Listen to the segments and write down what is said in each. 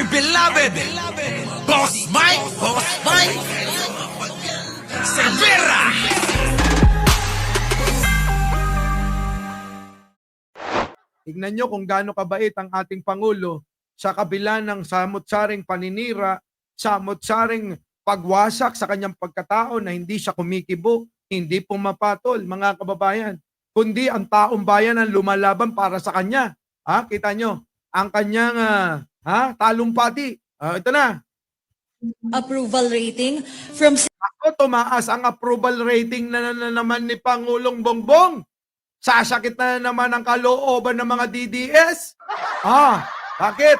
beloved Boss Mike Cervera. Tignan nyo kung gaano kabait ang ating Pangulo sa kabila ng samot-saring paninira, samot-saring pagwasak sa kanyang pagkatao na hindi siya kumikibo, hindi pumapatol, mga kababayan, kundi ang taong bayan ang lumalaban para sa kanya. Kita nyo, ang kanyang talumpati. Ito na. Approval rating from Tumaas ang approval rating na naman ni Pangulong Bongbong. Sasakit na naman ang kalooban ng mga DDS. Bakit?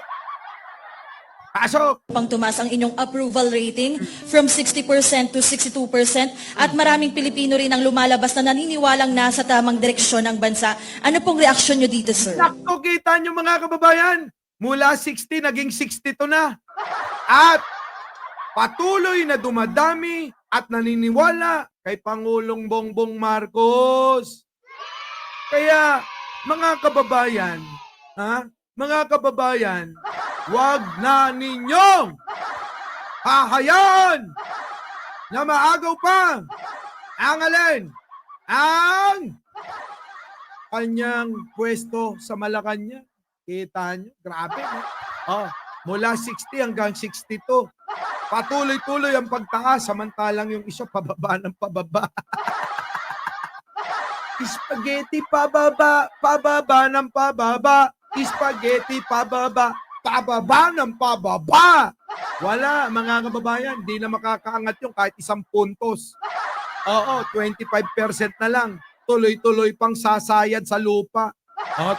Pasok! pang tumaas ang inyong approval rating from 60% to 62% at maraming Pilipino rin ang lumalabas na naniniwalang nasa tamang direksyon ng bansa. Ano pong reaksyon nyo dito, sir? Nakto, kita nyo mga kababayan. Mula 60, naging 62 na. At patuloy na dumadami at naniniwala kay Pangulong Bongbong Marcos. Kaya, mga kababayan, wag na ninyong hahayaan na maagaw pa ang alin? Ang kanyang pwesto sa Malacanang. Kita nyo? Grabe. Mula 60 hanggang 62. Patuloy-tuloy ang pagtaas, samantalang yung isa pababa ng pababa. Spaghetti pababa, pababa ng pababa. Spaghetti pababa, pababa ng pababa. Wala, mga kababayan, di na makakaangat yung kahit 1 puntos. 25% na lang. Tuloy-tuloy pang sasayad sa lupa.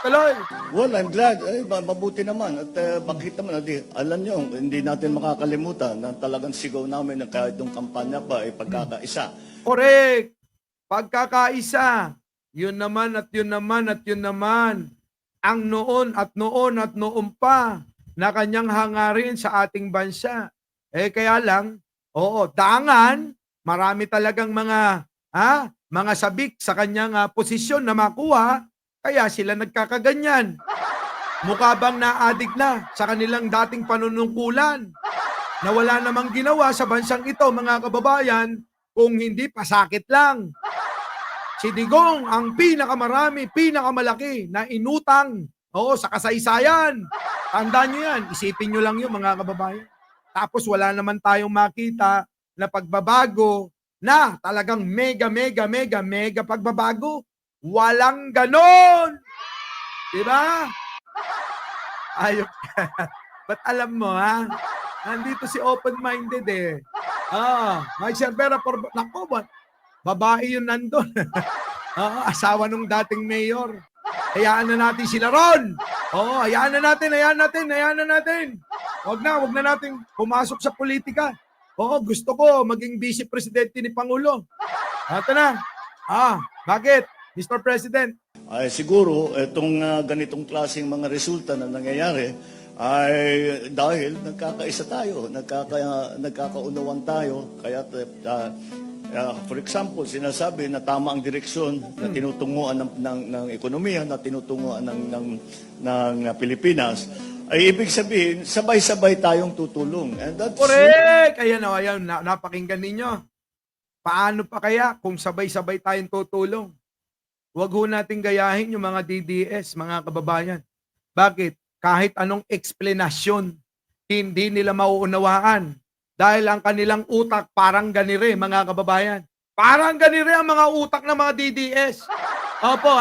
Tuloy. Well, I'm glad. Mabuti naman. At bakit naman, alam nyo, hindi natin makakalimutan na talagang sigaw namin na kahit yung kampanya pa ay pagkakaisa. Correct. Pagkakaisa. Yun naman at yun naman at yun naman. Ang noon at noon at noon pa na kanyang hangarin sa ating bansa. Kaya lang, dangan, marami talagang mga sabik sa kanyang posisyon na makuha, kaya sila nagkakaganyan. Mukha bang naadik na sa kanilang dating panunungkulan na wala namang ginawa sa bansang ito, mga kababayan, kung hindi pasakit lang. Si Digong ang pinakamarami, pinakamalaki na inutang sa kasaysayan. Tandaan nyo yan, isipin nyo lang yun, mga kababayan. Tapos wala naman tayong makita na pagbabago na talagang mega pagbabago. Walang ganon! Diba? Ayok ka. Ba't alam mo, nandito si open-minded Mike Cervera, nako ba? Babae yun nandun. Asawa nung dating mayor. Hayaan na natin sila ron. Hayaan na natin. Wag na natin pumasok sa politika. Gusto ko maging vice presidente ni Pangulo. Ito na. Bakit? Mr. President. Ay siguro, itong ganitong klaseng mga resulta na nangyayari ay dahil nagkakaisa tayo, nagkakaunawan tayo. Kaya for example, sinasabi na tama ang direksyon na tinutunguan ng ekonomiya, na tinutunguan ng Pilipinas, ay ibig sabihin, sabay-sabay tayong tutulong. And that's correct! Ayan, napakinggan ninyo. Paano pa kaya kung sabay-sabay tayong tutulong? Huwag ho natin gayahin yung mga DDS, mga kababayan. Bakit? Kahit anong eksplenasyon, hindi nila mauunawaan. Dahil ang kanilang utak parang ganire, mga kababayan. Parang ganire ang mga utak ng mga DDS. Opo,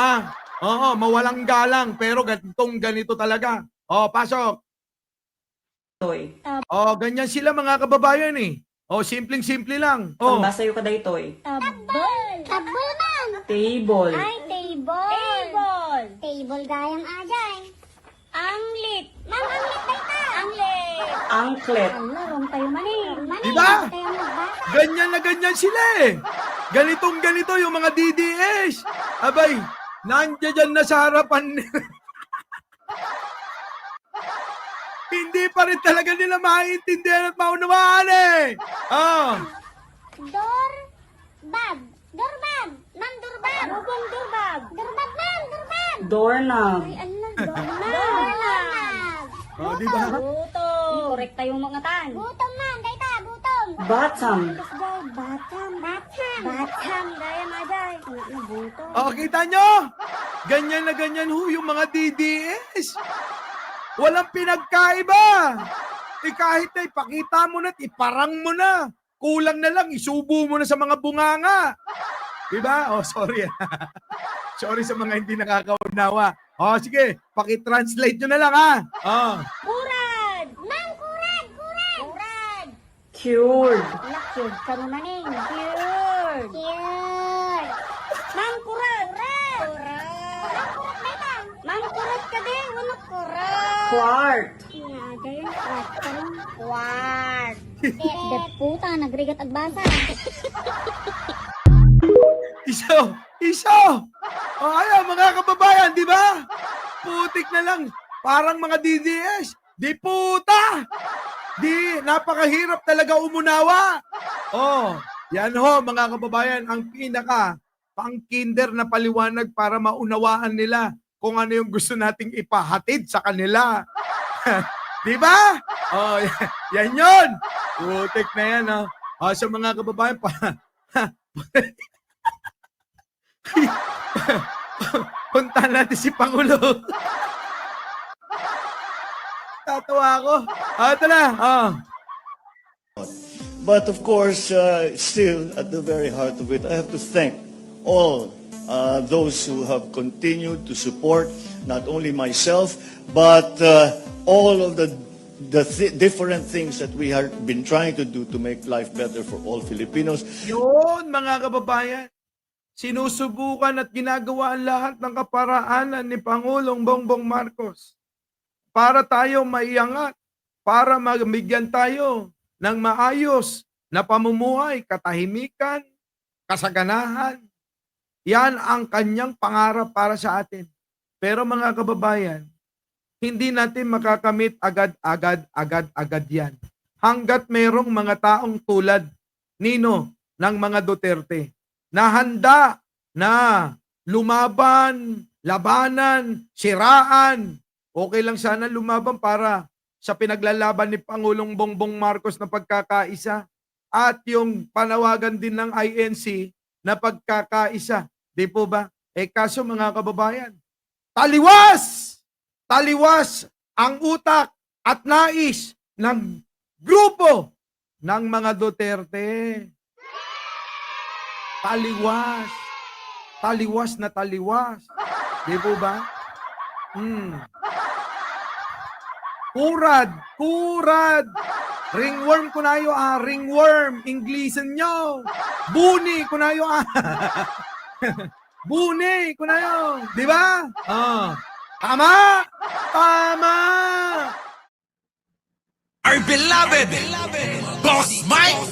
mawalang galang, pero ganito talaga. Pasok. Ganyan sila, mga kababayan simpleng-simple lang. Basayo ka daytoy. Table man. Table. Ay, table. Table gayang ajay. Anglit. Ma'am, anglit dayta. Anglit. Angklet. Larong tayo mani. Diba? Ganyan na ganyan sila Ganitong-ganito yung mga DDS. Abay, nandiyan na sa harapan hindi pa rin talaga nila maintindihan at maunawaan Doorbag. Ma'am, doorbag. Lubong doorbag. Doorbag, ma'am, doorbag. Doorknob. Ay, ala, doorbag. Di ba? Correct tayo mga tan. Gutom man, dayta, gutom. Bottom. Batam. Batam, daya majay. Ano gutom? O, kita nyo? Ganyan na ganyan ho yung mga DDS. Walang pinagkaiba. Kahit na ipakita mo na, iparang mo na. Kulang na lang, isubo mo na sa mga bunganga. Diba? Oh, sorry. Sorry sa mga hindi nakakaunawa. Oh, sige, pakitranslate nyo na lang ha. Oh. Kurad! Mang kurad! Kurad! Cured. Cured ka mo maning. Cured! Mang kurad! Mang kurad dayta. Mang kurad ka din, wala kurad. Quart. Ngayon, quart. De puta, nagrigat at basa. Iso! O ayan, mga kababayan, di ba? Putik na lang. Parang mga DDS. Di puta! Di, napakahirap talaga umunawa. Oh, yan ho, mga kababayan, ang pinaka pang-kinder na paliwanag para maunawaan nila kung ano yung gusto nating ipahatid sa kanila. Di ba? Oh, yan yun. Putik na yan, oh. Oh, sa mga kababayan, punta natin si Pangulo. Tatawa ako. Ito na. But of course, still at the very heart of it, I have to thank all those who have continued to support not only myself, but all of the different things that we have been trying to do to make life better for all Filipinos. Yun, mga kababayan. Sinusubukan at ginagawa ang lahat ng kaparaanan ni Pangulong Bongbong Marcos para tayo maiangat, para mabigyan tayo ng maayos na pamumuhay, katahimikan, kasaganahan. Yan ang kanyang pangarap para sa atin. Pero mga kababayan, hindi natin makakamit agad yan. Hanggat mayroong mga taong tulad nino ng mga Duterte na handa na lumaban, labanan, siraan. Okay lang sana lumaban para sa pinaglalaban ni Pangulong Bongbong Marcos na pagkakaisa at yung panawagan din ng INC na pagkakaisa. Di po ba? Kaso mga kababayan, taliwas! Taliwas ang utak at nais ng grupo ng mga Duterte. Taliwas. Taliwas na taliwas. Di po ba? Kurad. Ringworm kunayo ringworm. Inglesan nyo. Buni kunayo Buni kunayo. Di ba? Tama! Our beloved Boss Mike